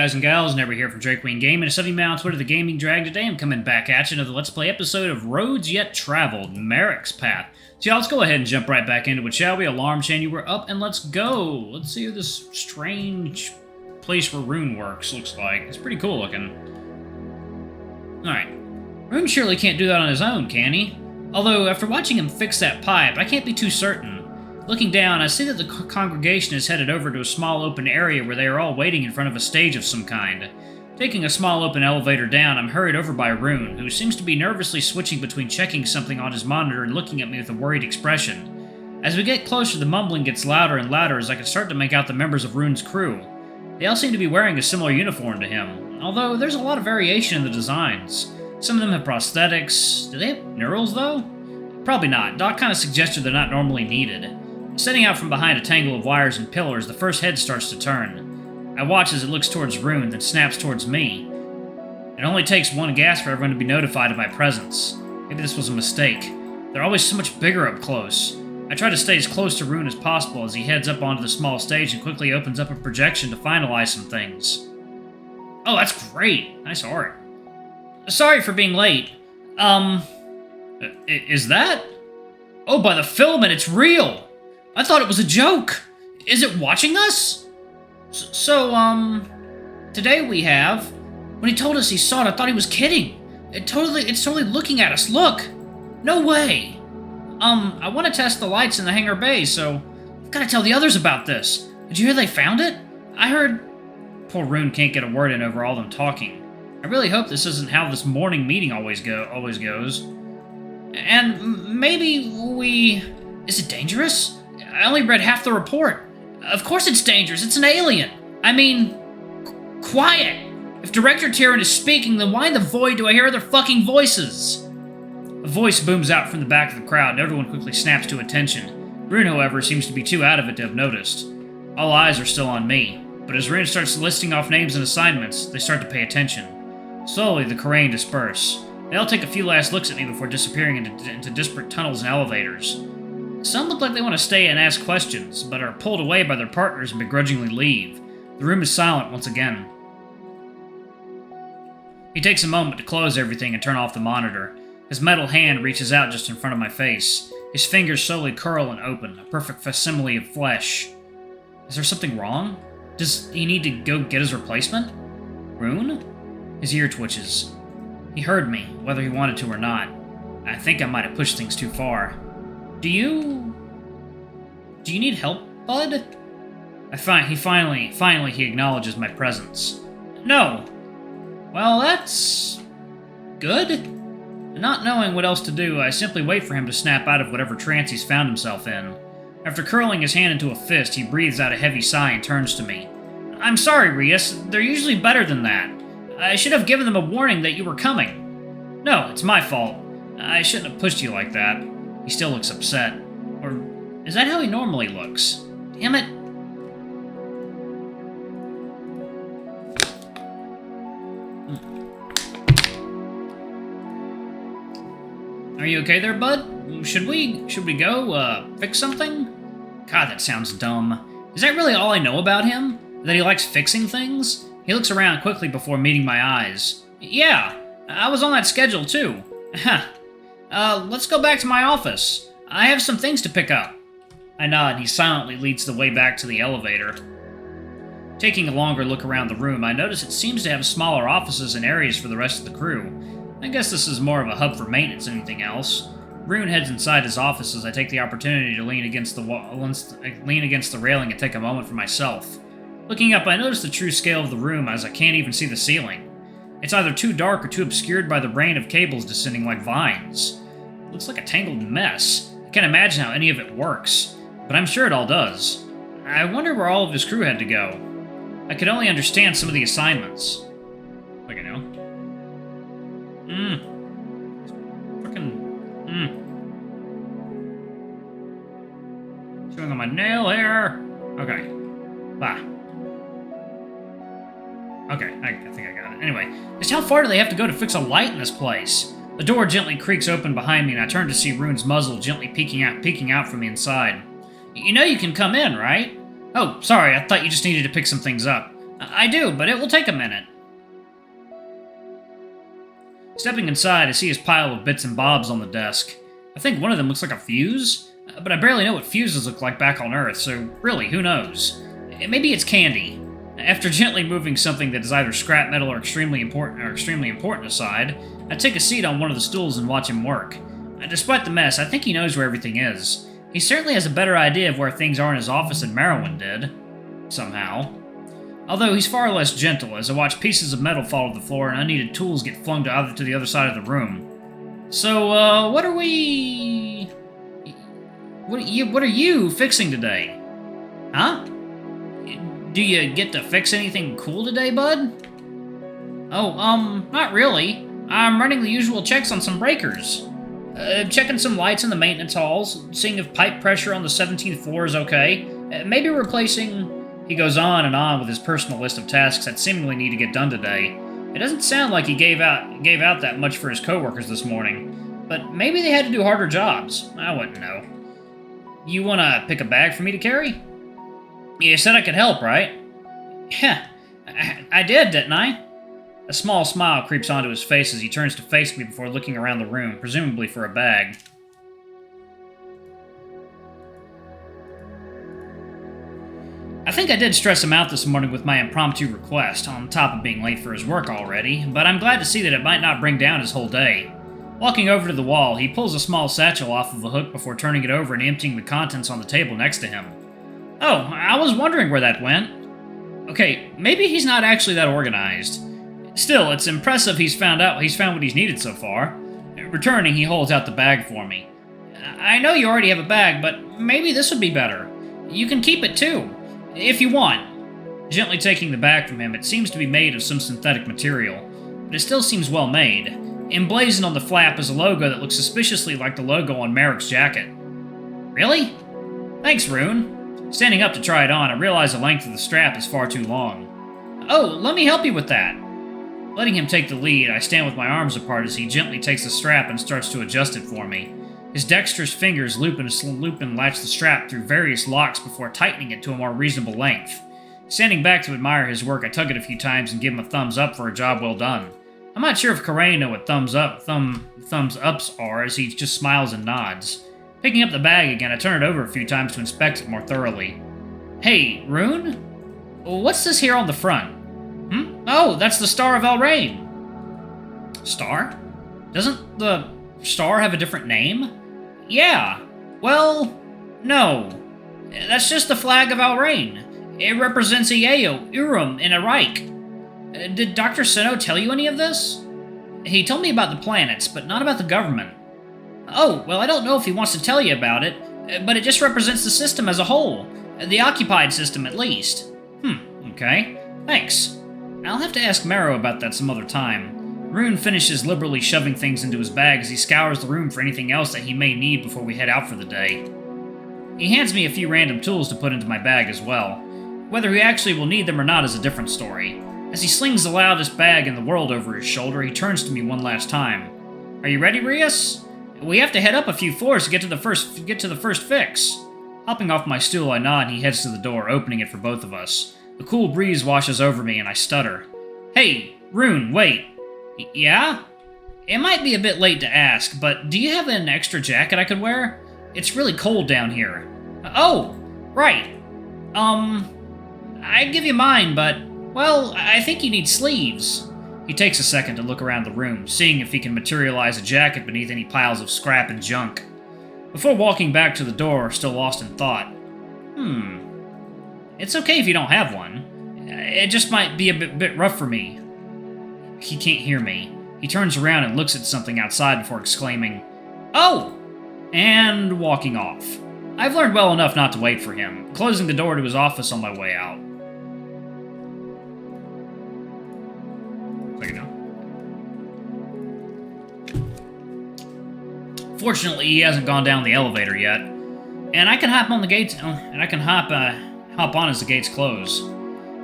guys and gals? Never here from Drake Wing Gaming. It's Sunny Mount on Twitter, the Gaming Drag. Today I'm coming back at you another Let's Play episode of Roads Yet Traveled, Merrick's Path. So y'all, let's go ahead and jump right back into it, shall we? Alarm chain, you were up, and let's go. Let's see how this strange place where Rhoun works looks like. It's pretty cool looking. Alright. Rhoun surely can't do that on his own, can he? Although, after watching him fix that pipe, I can't be too certain. Looking down, I see that the congregation is headed over to a small open area where they are all waiting in front of a stage of some kind. Taking a small open elevator down, I'm hurried over by Rhoun, who seems to be nervously switching between checking something on his monitor and looking at me with a worried expression. As we get closer, the mumbling gets louder and louder as I can start to make out the members of Rhoun's crew. They all seem to be wearing a similar uniform to him, although there's a lot of variation in the designs. Some of them have prosthetics. Do they have neurals, though? Probably not. Doc kind of suggested they're not normally needed. Setting out from behind a tangle of wires and pillars, the first head starts to turn. I watch as it looks towards Rhoun, then snaps towards me. It only takes one gasp for everyone to be notified of my presence. Maybe this was a mistake. They're always so much bigger up close. I try to stay as close to Rhoun as possible as he heads up onto the small stage and quickly opens up a projection to finalize some things. Oh, that's great! Nice art. Sorry for being late. Is that? Oh, by the filament, it's real! I thought it was a joke! Is it watching us? Today we have... When he told us he saw it, I thought he was kidding. It's totally looking at us, look! No way! I want to test the lights in the hangar bay, so... I've got to tell the others about this. Did you hear they found it? I heard... Poor Rhoun can't get a word in over all them talking. I really hope this isn't how this morning meeting always goes. And maybe we... Is it dangerous? I only read half the report. Of course it's dangerous. It's an alien. I mean... Quiet! If Director Tyrion is speaking, then why in the void do I hear other fucking voices? A voice booms out from the back of the crowd, and everyone quickly snaps to attention. Rhoun, however, seems to be too out of it to have noticed. All eyes are still on me, but as Rhoun starts listing off names and assignments, they start to pay attention. Slowly, the Karain disperse. They all take a few last looks at me before disappearing into disparate tunnels and elevators. Some look like they want to stay and ask questions, but are pulled away by their partners and begrudgingly leave. The room is silent once again. He takes a moment to close everything and turn off the monitor. His metal hand reaches out just in front of my face. His fingers slowly curl and open, a perfect facsimile of flesh. Is there something wrong? Does he need to go get his replacement? Rhoun? His ear twitches. He heard me, whether he wanted to or not. I think I might have pushed things too far. Do you need help, bud? He finally acknowledges my presence. No. Well, that's... good? Not knowing what else to do, I simply wait for him to snap out of whatever trance he's found himself in. After curling his hand into a fist, he breathes out a heavy sigh and turns to me. I'm sorry, Rias. They're usually better than that. I should have given them a warning that you were coming. No, it's my fault. I shouldn't have pushed you like that. He still looks upset. Or is that how he normally looks? Damn it. Are you okay there, bud? Should we go, fix something? God, that sounds dumb. Is that really all I know about him? That he likes fixing things? He looks around quickly before meeting my eyes. Yeah, I was on that schedule, too. Let's go back to my office. I have some things to pick up. I nod, and he silently leads the way back to the elevator. Taking a longer look around the room, I notice it seems to have smaller offices and areas for the rest of the crew. I guess this is more of a hub for maintenance than anything else. Rhoun heads inside his office as I take the opportunity to lean against the railing and take a moment for myself. Looking up, I notice the true scale of the room as I can't even see the ceiling. It's either too dark or too obscured by the rain of cables descending like vines. It looks like a tangled mess. I can't imagine how any of it works, but I'm sure it all does. I wonder where all of his crew had to go. I could only understand some of the assignments. Like I know. Chewing on my nail here. Okay. Bah. Okay, I think I got it. Anyway, just how far do they have to go to fix a light in this place? The door gently creaks open behind me, and I turn to see Rhoun's muzzle gently peeking out from the inside. You know you can come in, right? Oh, sorry, I thought you just needed to pick some things up. I do, but it will take a minute. Stepping inside, I see his pile of bits and bobs on the desk. I think one of them looks like a fuse, but I barely know what fuses look like back on Earth, so really, who knows? Maybe it's candy. After gently moving something that is either scrap metal or extremely important aside, I take a seat on one of the stools and watch him work. Despite the mess, I think he knows where everything is. He certainly has a better idea of where things are in his office than Rhoun did. Somehow. Although he's far less gentle, as I watch pieces of metal fall to the floor and unneeded tools get flung to the other side of the room. So, what are you fixing today? Huh? Do you get to fix anything cool today, bud? Oh, not really. I'm running the usual checks on some breakers. Checking some lights in the maintenance halls, seeing if pipe pressure on the 17th floor is okay. Maybe replacing... He goes on and on with his personal list of tasks that seemingly need to get done today. It doesn't sound like he gave out that much for his coworkers this morning, but maybe they had to do harder jobs. I wouldn't know. You want to pick a bag for me to carry? You said I could help, right? Yeah, I did, didn't I? A small smile creeps onto his face as he turns to face me before looking around the room, presumably for a bag. I think I did stress him out this morning with my impromptu request, on top of being late for his work already, but I'm glad to see that it might not bring down his whole day. Walking over to the wall, he pulls a small satchel off of a hook before turning it over and emptying the contents on the table next to him. Oh, I was wondering where that went. Okay, maybe he's not actually that organized. Still, it's impressive he's found what he's needed so far. Returning, he holds out the bag for me. I know you already have a bag, but maybe this would be better. You can keep it too. If you want. Gently taking the bag from him, it seems to be made of some synthetic material, but it still seems well made. Emblazoned on the flap is a logo that looks suspiciously like the logo on Merrick's jacket. Really? Thanks, Rhoun. Standing up to try it on, I realize the length of the strap is far too long. Oh, let me help you with that. Letting him take the lead, I stand with my arms apart as he gently takes the strap and starts to adjust it for me. His dexterous fingers loop and latch the strap through various locks before tightening it to a more reasonable length. Standing back to admire his work, I tug it a few times and give him a thumbs up for a job well done. I'm not sure if Karain know what thumbs ups are, as he just smiles and nods. Picking up the bag again, I turn it over a few times to inspect it more thoroughly. Hey, Rhoun? What's this here on the front? Oh, that's the Star of Rhoun. Star? Doesn't the star have a different name? Yeah. Well, no. That's just the flag of Rhoun. It represents Eo, Urim, and Erike. Did Dr. Sino tell you any of this? He told me about the planets, but not about the government. Oh, well, I don't know if he wants to tell you about it, but it just represents the system as a whole. The occupied system, at least. Okay. Thanks. I'll have to ask Marrow about that some other time. Rhoun finishes liberally shoving things into his bag as he scours the room for anything else that he may need before we head out for the day. He hands me a few random tools to put into my bag as well. Whether he actually will need them or not is a different story. As he slings the loudest bag in the world over his shoulder, he turns to me one last time. Are you ready, Rias? We have to head up a few floors to get to the first fix. Hopping off my stool, I nod and he heads to the door, opening it for both of us. The cool breeze washes over me and I stutter. Hey, Rhoun, wait. Yeah? It might be a bit late to ask, but do you have an extra jacket I could wear? It's really cold down here. Oh, right. I'd give you mine, but, well, I think you need sleeves. He takes a second to look around the room, seeing if he can materialize a jacket beneath any piles of scrap and junk. Before walking back to the door, still lost in thought. It's okay if you don't have one. It just might be a bit rough for me. He can't hear me. He turns around and looks at something outside before exclaiming, "Oh!" and walking off. I've learned well enough not to wait for him, closing the door to his office on my way out. Fortunately, he hasn't gone down the elevator yet, and I can hop on the gates. Hop on as the gates close.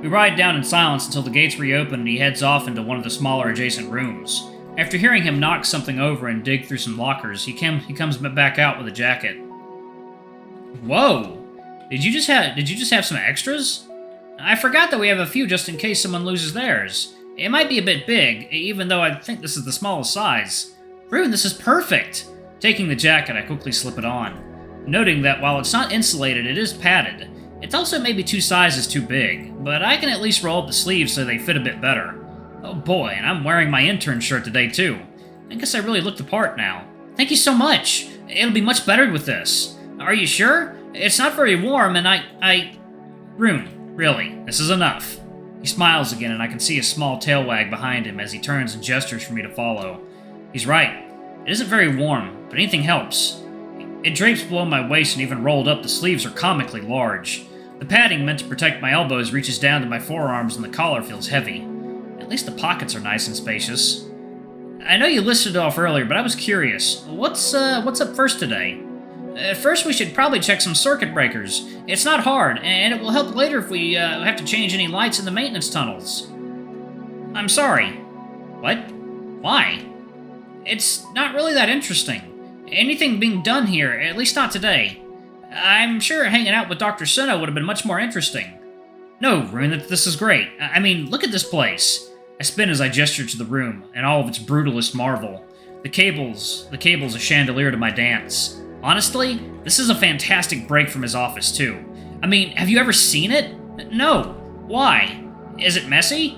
We ride down in silence until the gates reopen and he heads off into one of the smaller adjacent rooms. After hearing him knock something over and dig through some lockers, he comes back out with a jacket. Whoa! Did you just have some extras? I forgot that we have a few just in case someone loses theirs. It might be a bit big, even though I think this is the smallest size. Rhoun, this is perfect! Taking the jacket, I quickly slip it on, noting that while it's not insulated, it is padded. It's also maybe 2 sizes too big, but I can at least roll up the sleeves so they fit a bit better. Oh boy, and I'm wearing my intern shirt today too. I guess I really look the part now. Thank you so much! It'll be much better with this. Are you sure? It's not very warm and Rhoun, really, this is enough. He smiles again and I can see a small tail wag behind him as he turns and gestures for me to follow. He's right. It isn't very warm, but anything helps. It drapes below my waist and even rolled up, the sleeves are comically large. The padding meant to protect my elbows reaches down to my forearms and the collar feels heavy. At least the pockets are nice and spacious. I know you listed it off earlier, but I was curious. What's up first today? First, we should probably check some circuit breakers. It's not hard, and it will help later if we have to change any lights in the maintenance tunnels. I'm sorry. What? Why? It's not really that interesting. Anything being done here, at least not today. I'm sure hanging out with Dr. Senna would have been much more interesting. No, Rhoun, this is great. I mean, look at this place. I spin as I gesture to the room, and all of its brutalist marvel. The cable's a chandelier to my dance. Honestly, this is a fantastic break from his office, too. I mean, have you ever seen it? No. Why? Is it messy?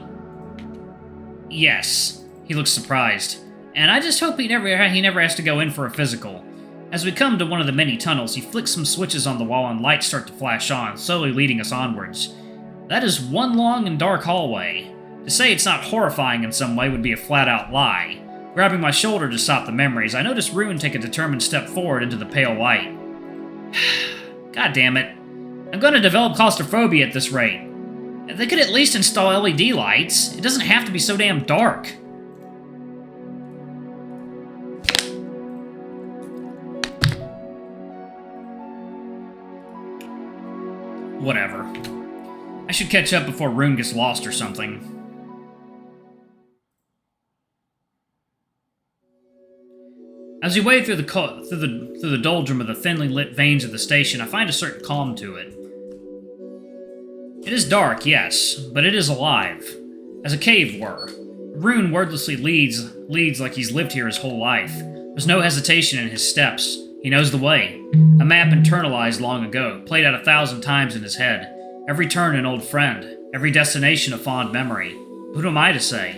Yes. He looks surprised. And I just hope he never has to go in for a physical. As we come to one of the many tunnels, he flicks some switches on the wall and lights start to flash on, slowly leading us onwards. That is one long and dark hallway. To say it's not horrifying in some way would be a flat-out lie. Grabbing my shoulder to stop the memories, I notice Rhoun take a determined step forward into the pale light. God damn it. I'm going to develop claustrophobia at this rate. They could at least install LED lights. It doesn't have to be so damn dark. Whatever. I should catch up before Rhoun gets lost or something. As we wade through the doldrum of the thinly lit veins of the station, I find a certain calm to it. It is dark, yes, but it is alive. As a cave were. Rhoun wordlessly leads like he's lived here his whole life. There's no hesitation in his steps. He knows the way. A map internalized long ago, played out 1,000 times in his head. Every turn an old friend, every destination a fond memory. Who am I to say?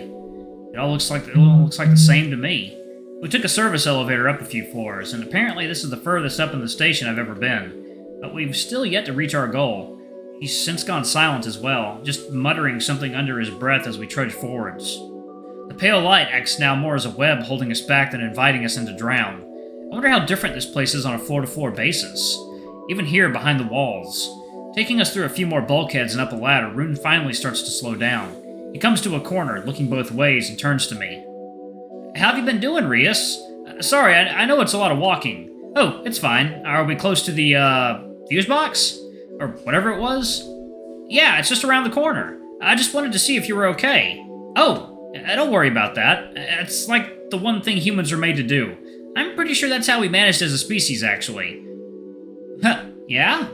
It all looks like the same to me. We took a service elevator up a few floors, and apparently this is the furthest up in the station I've ever been. But we've still yet to reach our goal. He's since gone silent as well, just muttering something under his breath as we trudge forwards. The pale light acts now more as a web holding us back than inviting us in to drown. I wonder how different this place is on a floor-to-floor basis. Even here, behind the walls. Taking us through a few more bulkheads and up a ladder, Rhoun finally starts to slow down. He comes to a corner, looking both ways, and turns to me. How have you been doing, Rias? Sorry, I know it's a lot of walking. Oh, it's fine. Are we close to the, fuse box? Or whatever it was? Yeah, it's just around the corner. I just wanted to see if you were okay. Oh, don't worry about that. It's like the one thing humans are made to do. I'm pretty sure that's how we managed as a species, actually. Huh, yeah?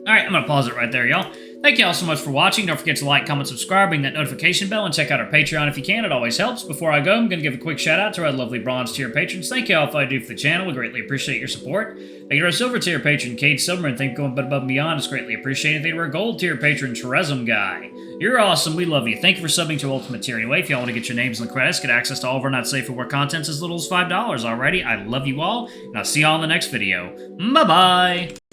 Alright, I'm gonna pause it right there, y'all. Thank y'all so much for watching. Don't forget to like, comment, subscribe, ring that notification bell, and check out our Patreon if you can. It always helps. Before I go, I'm going to give a quick shout out to our lovely bronze tier patrons. Thank y'all for all you do for the channel. We greatly appreciate your support. Thank you to our silver tier patron, Cade Silverman. Thank you for going above and beyond. It's greatly appreciated. Thank you to our gold tier patron, Teresm Guy. You're awesome. We love you. Thank you for subbing to Ultimate Tier anyway. If y'all want to get your names in the credits, get access to all of our not safe for work contents as little as $5 already. I love you all, and I'll see y'all in the next video. Bye-bye!